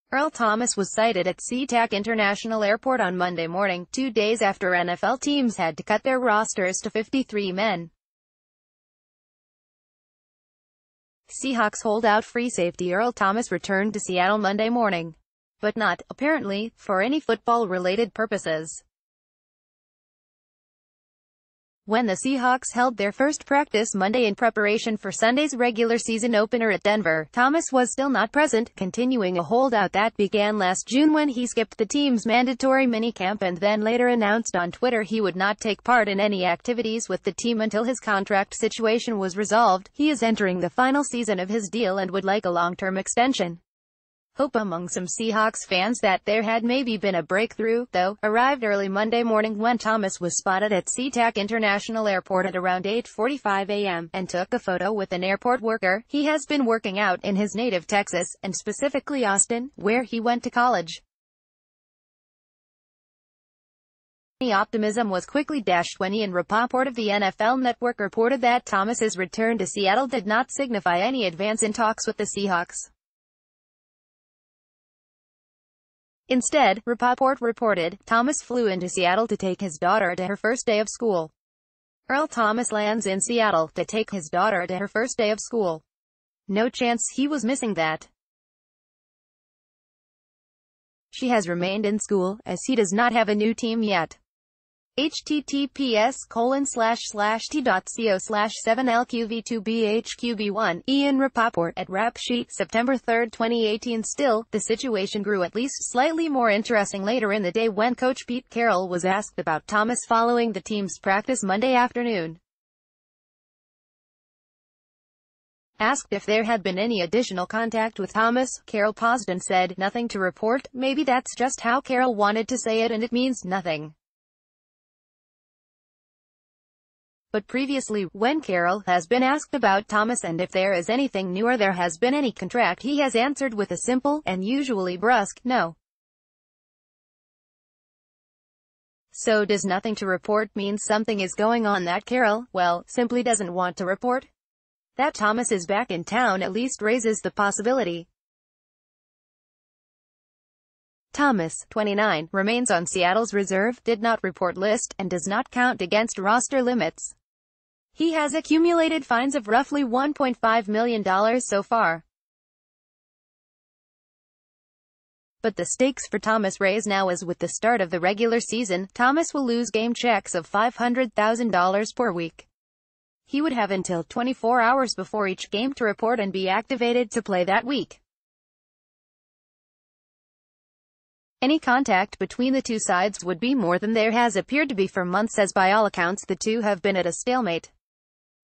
Earl Thomas was sighted at SeaTac International Airport on Monday morning, 2 days after NFL teams had to cut their rosters to 53 men. Seahawks holdout free safety Earl Thomas returned to Seattle Monday morning, but not, apparently, for any football-related purposes. When the Seahawks held their first practice Monday in preparation for Sunday's regular season opener at Denver, Thomas was still not present, continuing a holdout that began last June when he skipped the team's mandatory minicamp and then later announced on Twitter he would not take part in any activities with the team until his contract situation was resolved. He is entering the final season of his deal and would like a long-term extension. Hope among some Seahawks fans that there had maybe been a breakthrough, though, arrived early Monday morning when Thomas was spotted at SeaTac International Airport at around 8:45 a.m. and took a photo with an airport worker. He has been working out in his native Texas, and specifically Austin, where he went to college. Any optimism was quickly dashed when Ian Rapoport of the NFL Network reported that Thomas's return to Seattle did not signify any advance in talks with the Seahawks. Instead, Rapoport reported, Thomas flew into Seattle to take his daughter to her first day of school. Earl Thomas lands in Seattle to take his daughter to her first day of school. No chance he was missing that. She has remained in school, as he does not have a new team yet. https://t.co/7LQV2BHQB1, Ian Rapoport, at Rap Sheet, September 3, 2018. Still, the situation grew at least slightly more interesting later in the day when coach Pete Carroll was asked about Thomas following the team's practice Monday afternoon. Asked if there had been any additional contact with Thomas, Carroll paused and said, "Nothing to report." Maybe that's just how Carroll wanted to say it and it means nothing. But previously, when Carroll has been asked about Thomas and if there is anything new or there has been any contract, he has answered with a simple, and usually brusque, no. So does nothing to report mean something is going on that Carroll, well, simply doesn't want to report? That Thomas is back in town at least raises the possibility. Thomas, 29, remains on Seattle's reserve, did not report list, and does not count against roster limits. He has accumulated fines of roughly $1.5 million so far. But the stakes for Thomas raise now as with the start of the regular season, Thomas will lose game checks of $500,000 per week. He would have until 24 hours before each game to report and be activated to play that week. Any contact between the two sides would be more than there has appeared to be for months, as by all accounts the two have been at a stalemate.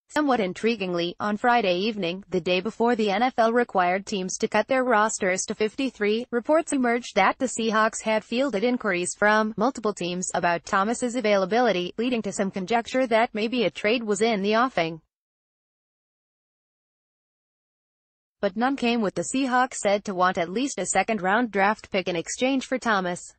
Somewhat intriguingly, on Friday evening, the day before the NFL required teams to cut their rosters to 53, reports emerged that the Seahawks had fielded inquiries from multiple teams about Thomas's availability, leading to some conjecture that maybe a trade was in the offing. But none came, with the Seahawks said to want at least a second-round draft pick in exchange for Thomas.